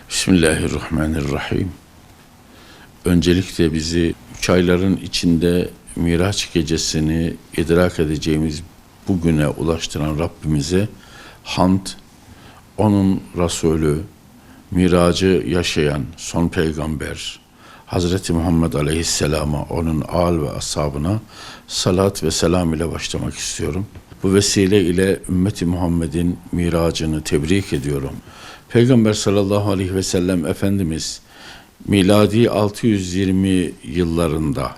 Bismillahirrahmanirrahim. Öncelikle bizi 3 ayların içinde Miraç gecesini idrak edeceğimiz bugüne ulaştıran Rabbimize hamd, onun Resulü, Miracı yaşayan son peygamber, Hazreti Muhammed Aleyhisselam'a, onun âl ve ashabına salat ve selam ile başlamak istiyorum. Bu vesile ile ümmeti Muhammed'in miracını tebrik ediyorum. Peygamber sallallahu aleyhi ve sellem Efendimiz miladi 620 yıllarında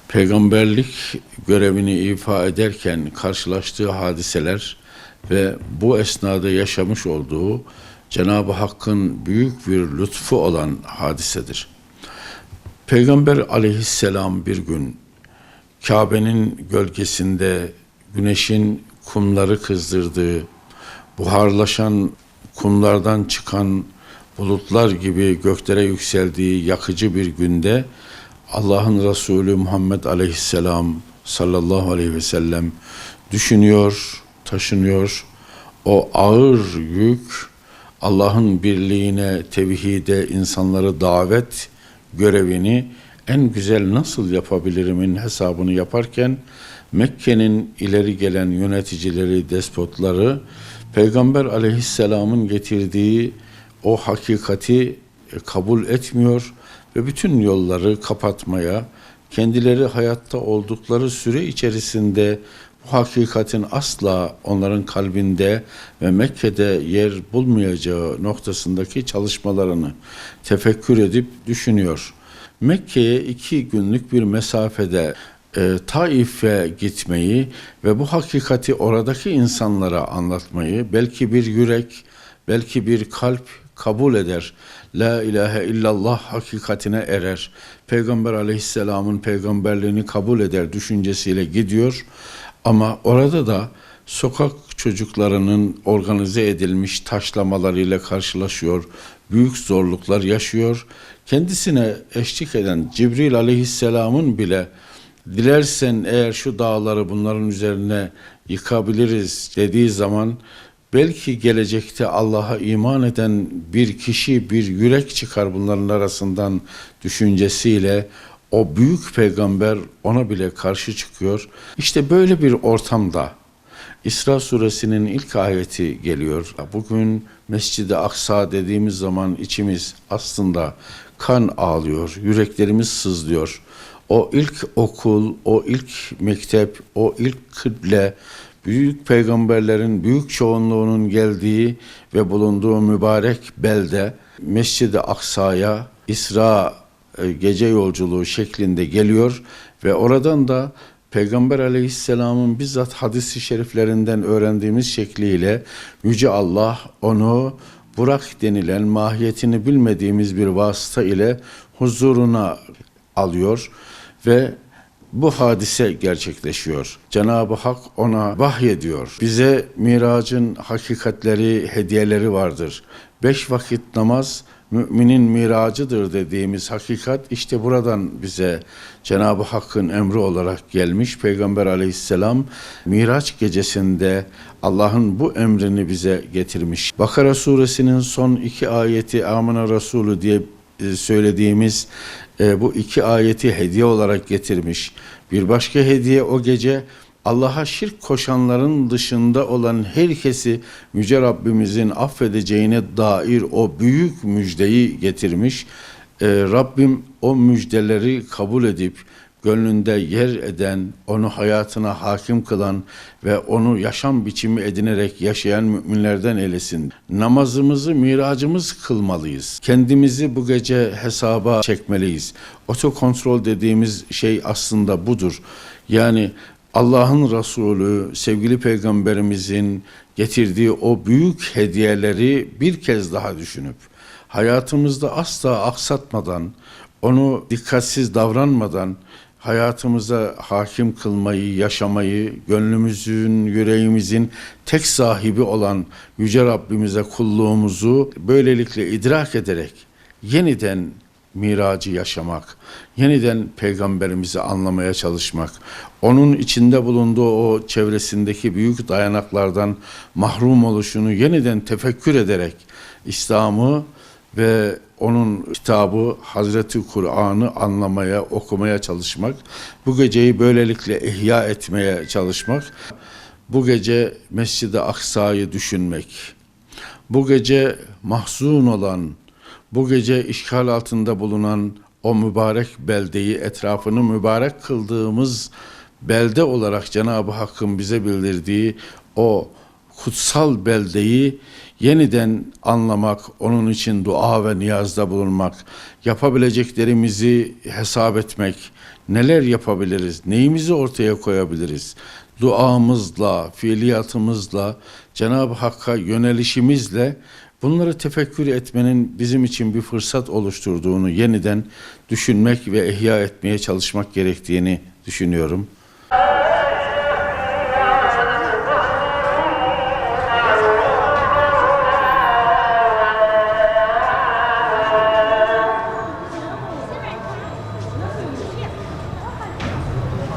peygamberlik görevini ifa ederken karşılaştığı hadiseler ve bu esnada yaşamış olduğu Cenab-ı Hakk'ın büyük bir lütfu olan hadisedir. Peygamber aleyhisselam bir gün Kabe'nin gölgesinde güneşin kumları kızdırdığı, buharlaşan kumlardan çıkan bulutlar gibi göklere yükseldiği yakıcı bir günde Allah'ın Resulü Muhammed Aleyhisselam sallallahu aleyhi ve sellem düşünüyor, taşınıyor. O ağır yük Allah'ın birliğine, tevhide, insanları davet görevini en güzel nasıl yapabilirimin hesabını yaparken Mekke'nin ileri gelen yöneticileri, despotları Peygamber aleyhisselamın getirdiği o hakikati kabul etmiyor ve bütün yolları kapatmaya, kendileri hayatta oldukları süre içerisinde bu hakikatin asla onların kalbinde ve Mekke'de yer bulmayacağı noktasındaki çalışmalarını tefekkür edip düşünüyor. Mekke'ye 2 günlük bir mesafede Taif'e gitmeyi ve bu hakikati oradaki insanlara anlatmayı, belki bir yürek, belki bir kalp kabul eder. La ilahe illallah hakikatine erer. Peygamber aleyhisselamın peygamberliğini kabul eder düşüncesiyle gidiyor. Ama orada da sokak çocuklarının organize edilmiş taşlamalarıyla karşılaşıyor. Büyük zorluklar yaşıyor. Kendisine eşlik eden Cibril aleyhisselamın bile dilersen eğer şu dağları bunların üzerine yıkabiliriz dediği zaman belki gelecekte Allah'a iman eden bir kişi, bir yürek çıkar bunların arasından düşüncesiyle o büyük peygamber ona bile karşı çıkıyor. İşte böyle bir ortamda İsra suresinin ilk ayeti geliyor. Bugün Mescid-i Aksa dediğimiz zaman içimiz aslında kan ağlıyor, yüreklerimiz sızlıyor. O ilk okul, o ilk mektep, o ilk kıble, büyük peygamberlerin büyük çoğunluğunun geldiği ve bulunduğu mübarek belde Mescid-i Aksa'ya İsra gece yolculuğu şeklinde geliyor ve oradan da Peygamber aleyhisselamın bizzat hadis-i şeriflerinden öğrendiğimiz şekliyle Yüce Allah onu Burak denilen mahiyetini bilmediğimiz bir vasıta ile huzuruna alıyor ve bu hadise gerçekleşiyor. Cenab-ı Hak ona vahyediyor. Bize miracın hakikatleri, hediyeleri vardır. 5 vakit namaz müminin miracıdır dediğimiz hakikat işte buradan bize Cenab-ı Hakk'ın emri olarak gelmiş. Peygamber aleyhisselam Miraç gecesinde Allah'ın bu emrini bize getirmiş. Bakara suresinin son 2 ayeti Amına Resulü diye söylediğimiz bu 2 ayeti hediye olarak getirmiş. Bir başka hediye o gece Allah'a şirk koşanların dışında olan herkesi Yüce Rabbimizin affedeceğine dair o büyük müjdeyi getirmiş. Rabbim o müjdeleri kabul edip gönlünde yer eden, onu hayatına hakim kılan ve onu yaşam biçimi edinerek yaşayan müminlerden eylesin. Namazımızı miracımız kılmalıyız. Kendimizi bu gece hesaba çekmeliyiz. Otokontrol dediğimiz şey aslında budur. Yani Allah'ın Resulü, sevgili Peygamberimizin getirdiği o büyük hediyeleri bir kez daha düşünüp, hayatımızda asla aksatmadan, onu dikkatsiz davranmadan, hayatımıza hakim kılmayı, yaşamayı, gönlümüzün, yüreğimizin tek sahibi olan Yüce Rabbimize kulluğumuzu böylelikle idrak ederek yeniden miracı yaşamak, yeniden peygamberimizi anlamaya çalışmak, onun içinde bulunduğu o çevresindeki büyük dayanaklardan mahrum oluşunu yeniden tefekkür ederek İslam'ı ve onun kitabı Hazreti Kur'an'ı anlamaya, okumaya çalışmak, bu geceyi böylelikle ihya etmeye çalışmak, bu gece Mescid-i Aksa'yı düşünmek, bu gece mahzun olan, bu gece işgal altında bulunan o mübarek beldeyi, etrafını mübarek kıldığımız belde olarak Cenab-ı Hakk'ın bize bildirdiği o kutsal beldeyi yeniden anlamak, onun için dua ve niyazda bulunmak, yapabileceklerimizi hesap etmek, neler yapabiliriz, neyimizi ortaya koyabiliriz, duamızla, fiiliyatımızla, Cenab-ı Hakk'a yönelişimizle bunları tefekkür etmenin bizim için bir fırsat oluşturduğunu yeniden düşünmek ve ihya etmeye çalışmak gerektiğini düşünüyorum.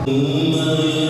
ما